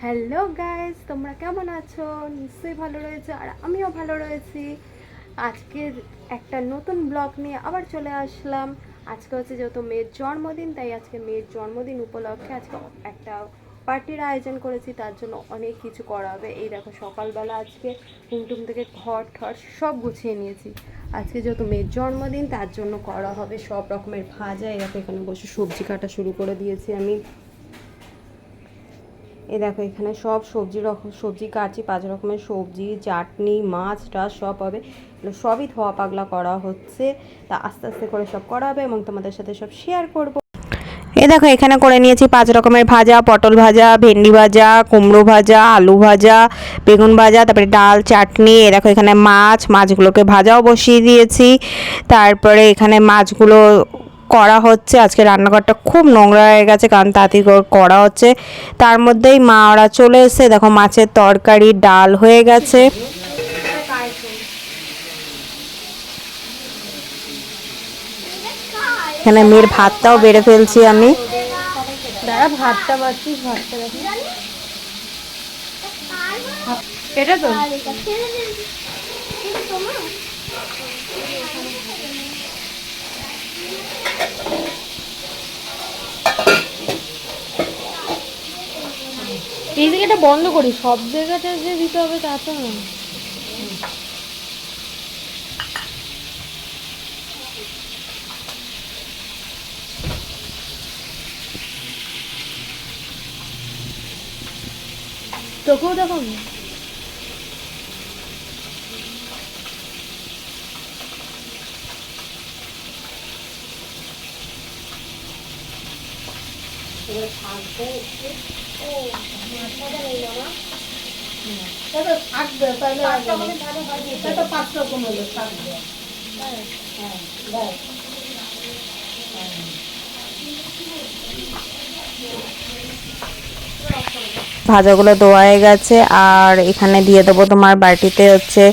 Hello guys, তোমরা কেমন আছো? নিশ্চয়ই ভালো রয়েছে আর আমিও ভালো রয়েছি। আজকের একটা নতুন ব্লগ নিয়ে আবার চলে আসলাম। আজকে হচ্ছে যেহেতু মেয়ের জন্মদিন, তাই আজকে মেয়ের জন্মদিন উপলক্ষে আজকে একটা পার্টির আয়োজন করেছি। তার জন্য অনেক কিছু করা হবে। এই দেখো, সকালবেলা আজকে ঘুমটুম থেকে ঘর ঠর সব গুছিয়ে নিয়েছি। আজকে যেহেতু মেয়ের জন্মদিন, তার জন্য করা হবে সব রকমের ভাজা। এই দেখো, এখানে বসে সবজি কাটা শুরু করে দিয়েছি আমি। এই দেখো, এখানে সব সবজি কাটছি, 5 রকমের সবজি, চাটনি, মাছ টাছ সব হবে। এগুলো সবই ধোয়া পাগলা করা হচ্ছে। তা আস্তে আস্তে করে সব করা হবে এবং তোমাদের সাথে সব শেয়ার করব। এই দেখো, এখানে করে নিয়েছি 5 রকমের ভাজা: পটল ভাজা, ভেন্ডি ভাজা, কুমড়ো ভাজা, আলু ভাজা, বেগুন ভাজা, তারপরে ডাল, চাটনি। এ দেখো, এখানে মাছগুলোকে ভাজাও বসিয়ে দিয়েছি। তারপরে এখানে মাছগুলো করা হচ্ছে। আজকে রান্নাঘরটা খুব নোংরা হয়ে গেছে, কারণ তাড়াতাড়ি করা হচ্ছে। তার মধ্যেই মা ওরা চলে এসে, দেখো মাছের তরকারি, ডাল হয়ে গেছে। এখানে মেয়ের ভাতটাও বেড়ে ফেলছি আমি। দাঁড়া, ভাতটা বাড়ছিস, ভাতটা দেখি। এটা তো এই জায়গাটা বন্ধ করি, সব জায়গাটা যে দিতে হবে তা তো না। তোকেও দেখো। থাকবে তাহলে পাঁচ রকম হলো থাকবে। ভাজাগুলো ধোয়া হয়ে গেছে। আর এখানে দিয়ে দেবো তোমার বাটিতে হচ্ছে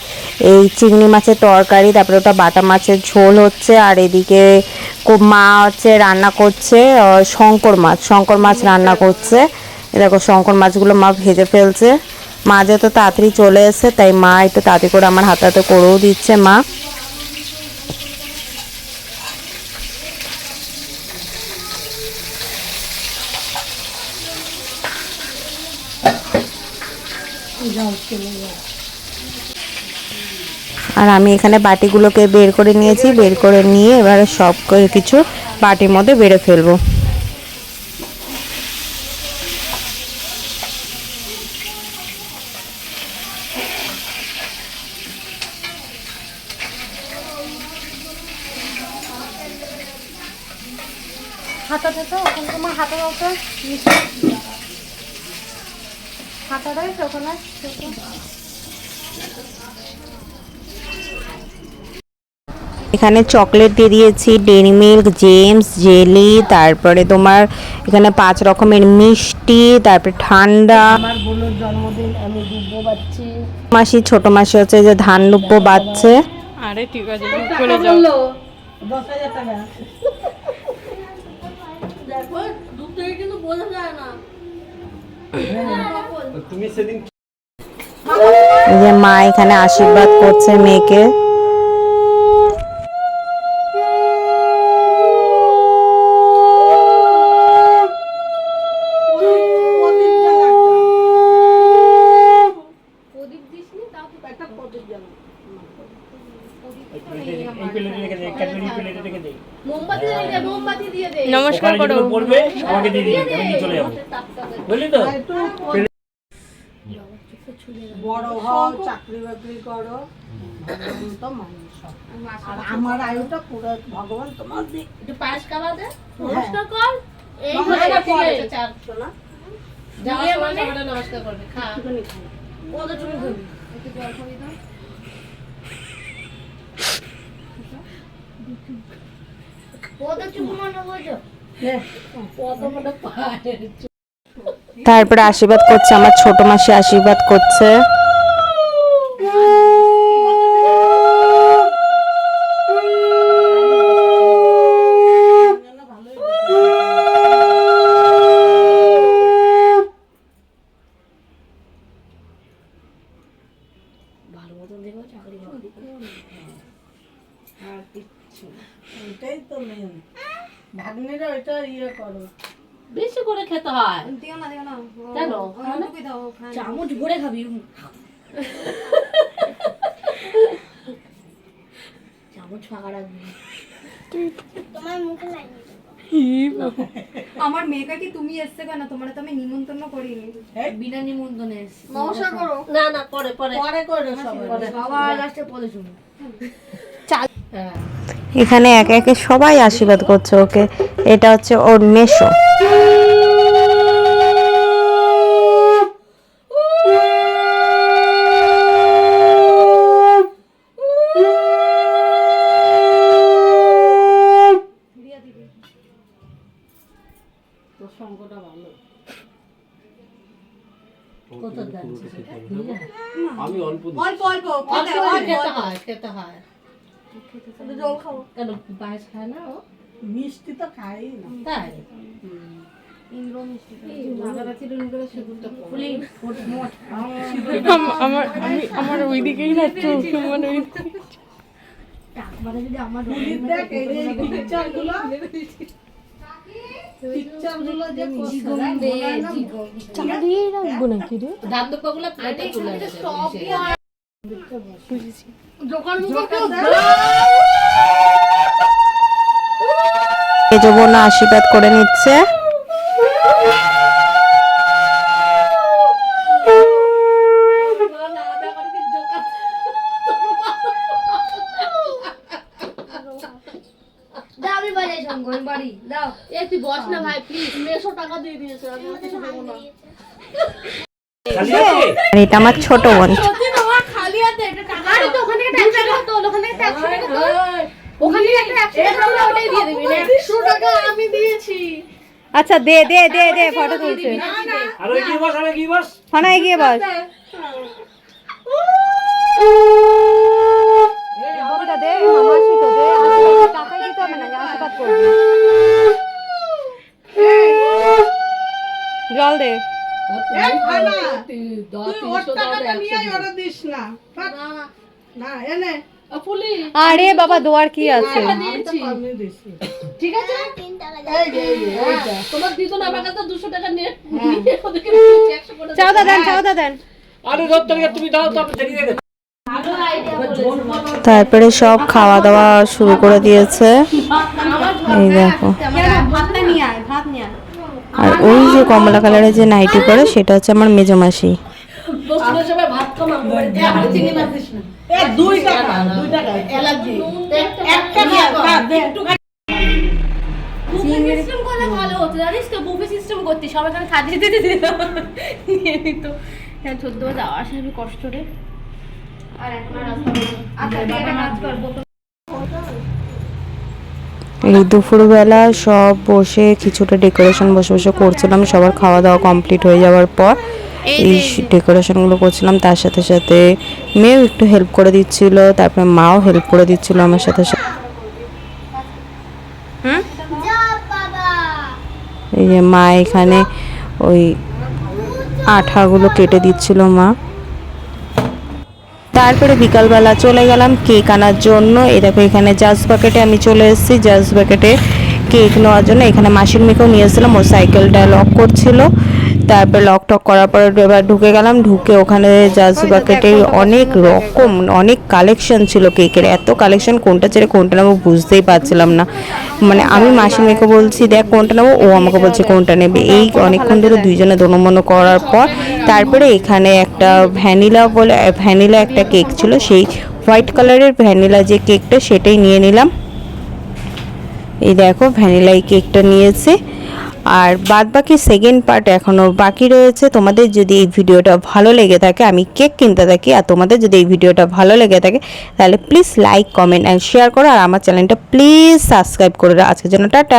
এই চিংড়ি মাছের তরকারি, তারপরে ওটা বাটা মাছের ঝোল হচ্ছে। আর এদিকে মা হচ্ছে রান্না করছে শঙ্কর মাছ রান্না করছে। দেখো, শঙ্কর মাছগুলো মা ভেজে ফেলছে। মা যেহেতু তাড়াতাড়ি চলে এসে, তাই মা একটু তাড়াতাড়ি করে আমার হাতে হাতে করেও দিচ্ছে মা। আর আমি এখানে বাটিগুলোকে বের করে নিয়েছি। বের করে নিয়ে এবারে সব কিছু বাটির মধ্যে বেড়ে ফেলবো। হাতাটা তো ওখানে, তোমার হাতা দাও তো, হাতাটা ওখানে। এখানে চকলেট দিয়ে দিয়েছি, ডেইরি মিল্ক, জেমস, জেলি, তারপরে তোমার এখানে 5 রকমের মিষ্টি, তারপরে ঠান্ডা। আমার বোনের জন্মদিন, আমি ডুবো বাচ্চি। মাসি, ছোট মাসি হচ্ছে যে ধান ডুব্বো বাচ্ছে। আরে ঠিক আছে, চলে যাও। 10,000 টাকা। দেখো, দূর থেকে কিন্তু বোঝা যায় না। তুমি সেদিন এই যে মা এখানে আশীর্বাদ করছে মেয়েকে। প্রদীপ দিসনি, তাও তো একটা প্রদীপ জ্বালা। মোমবাতি দিয়ে দে। নমস্কার করো। পড়বে, আমাকে দিয়ে দিবি, আমি নিয়ে চলে যাবো। বুঝলি তো? বড় হও, চাকরি বাকরি করো, ভগবান তো মানুষ। আর আমার আয়ুটা পুরো ভগবান তোমার দিক। একটু পায়েস খাওয়া দে, নমস্কার কর। এই নমস্কার বলে করে। চার শোনা যাওয়ার সময় সবাই নমস্কার করবে। খা, একটুখানি খাও। ওদের তুমি ধরবি একটু জল খাবি দাও। ওদের চুপ মনে হয়েছে কত মোটা পায়ের। তারপরে আশীর্বাদ করছে আমার ছোট মাসি, আশীর্বাদ করছে। ভাগ্নিরা ওইটা ইয়ে করো। বেশি করে খেতে হয়। দিও না দিও না কেন? ওইটুকুই দাও চামচ ভরে খাবি। চামচ ফাঁকা রাখবি। আমার মেয়েটা কি তুমি এসছে কেন? তোমার তো আমি নিমন্ত্রণ করিনি। বিনা নিমন্ত্রণে এসেছি। নমস্কার করো। না না পরে পরে পরে করে সবাই। সবার লাস্টে পরে শুনো। হ্যাঁ। এখানে একে একে সবাই আশীর্বাদ করছে ওকে। এটা হচ্ছে ওর মেশো। তোর সঙ্গটা ভালো। কত জানছিস এটা? আমি অল্প দিই। অল্প অল্প অল্প খেতে হয়, খেতে হয়। জল খাও। কেন পায়েস খায় না ও? মিষ্টি তো খাই না। তাই? ইন্দ্র মিষ্টি ফুলি, মোট। আমার ওইদিকেই না তো মানে একবারে যদি আমার পুলির দেখ এই যে পিকচারগুলো যে চালিয়ে রাখবো নাকি রে? দান্তপাগুলো প্লেটে তুলে আসে। যৌবনা আশীর্বাদ করে নিচ্ছে। আমি বাজাই শঙ্কর বাড়ি দাও। এ তুই বস না ভাই প্লিজ, 100 টাকা দিয়ে দিয়েছে, আমি আর কিছু দেবো না। খালি আছে? আর এটা আমার ছোট বোন। সত্যি তোমার খালি হাতে এটা টাকা। আরে তো ওখান থেকে ট্যাক্স টাকা তো, ওখান থেকে ট্যাক্স টাকা তো। ওখান থেকে একটা 100 টাকা তুলে ওটাই দিয়ে দিবি। 100 টাকা আমি দিয়েছি। আচ্ছা দে দে দে দে ফটো তুলছে। আর ওই কি বস, আর ওই কি বস? ফোনে এগিয়ে বস। বাবুটা দে মামাসি তো দে, আশীর্বাদ টাকাই দিতে হবে না, আশীর্বাদ করবি। জল দে। তুই ওর টাকাটা নিয়ে ওরা দিস না। না এনে ফুলি আরে বাবা দোয়ার কি আছে? দিয়েছি। আমি দিছি। ঠিক আছে? এই যে এইটা তোমার দিত না, আমার কাছে 200 টাকা নিয়ে নিয়ে ওদেরকে দিয়েছি 100 করে। চাওদা দেন চাওদা দেন। আরে দত্ত তারিখে তুমি দাও তো, আমি দেরি হয়ে গেছে। ভালো আইডিয়া। তারপরে সব খাওয়া দাওয়া শুরু করে দিয়েছে। এই দেখো। ভাতটা নিয়ে আয়, ভাত নিয়ে আয়। আর ওই যে কমলা কালারের যে নাইটি পরে সেটা হচ্ছে আমার মেজো মাসি। দোস্তের সবাই ভাত কমা করে দে, আমার চিনি মাছ দিস না। এ 2 টাকা 2 টাকা অ্যালার্জি। একটা দে একটু বুফে সিস্টেম করলে ভালো হতো, জানিস তো? বুফে সিস্টেম করতে সবাই খালি খাদিয়ে দিতে দিত, নিয়ে নিত। হ্যাঁ 14 যাওয়া আসা খুবই কষ্ট রে। আর এখন আর রাস্তা নেই। আচ্ছা তুই একটা কাজ কর, বোতল এই দুপুরবেলা সব বসে কিছুটা ডেকোরেশন বসে বসে করছিলাম। সবার খাওয়া দাওয়া কমপ্লিট হয়ে যাওয়ার পর এই ডেকোরেশনগুলো করছিলাম। তার সাথে সাথে মেয়েও একটু হেল্প করে দিচ্ছিল, তারপরে মাও হেল্প করে দিচ্ছিল আমার সাথে সাথে। যা বাবা। এই যে মা এখানে ওই আঠাগুলো কেটে দিচ্ছিল মা। তারপরে বিকালবেলা চলে গেলাম কেক আনার জন্য। এই দেখো এখানে জাজ বাকেটে আমি চলে এসেছি, জাজ বাকেটে কেক নেওয়ার জন্য। এখানে মাসির মেয়েকেও নিয়ে এসেছিলাম, ও সাইকেলটা লক করছিল। তারপরে লক টক করার পরে এবার ঢুকে গেলাম। ঢুকে ওখানে জাজ বাকেটে অনেক রকম অনেক কালেকশন ছিল কেকের। এত কালেকশন কোনটা ছেড়ে কোনটা নেবো বুঝতেই পারছিলাম না। মানে আমি মাসির মেয়েকে বলছি দেখ কোনটা নেবো, ও আমাকে বলছে কোনটা নেবে। এই অনেকক্ষণ ধরে দুইজনে দোনোমনো করার পর তারপরে এখানে একটা ভ্যানিলা একটা কেক ছিল, সেই হোয়াইট কালারের ভ্যানিলা যে কেকটা সেটাই নিয়ে নিলাম। এই দেখো ভ্যানিলা এই কেকটা নিয়েছে। আর বাদ বাকি সেকেন্ড পার্ট এখনও বাকি রয়েছে। তোমাদের যদি এই ভিডিওটা ভালো লেগে থাকে, আমি কেক কিনতে থাকি, আর তোমাদের যদি এই ভিডিওটা ভালো লেগে থাকে তাহলে please like comment and share করো। আর আমার চ্যানেলটা প্লিজ সাবস্ক্রাইব করে দাও। আজকের জন্য টাটা।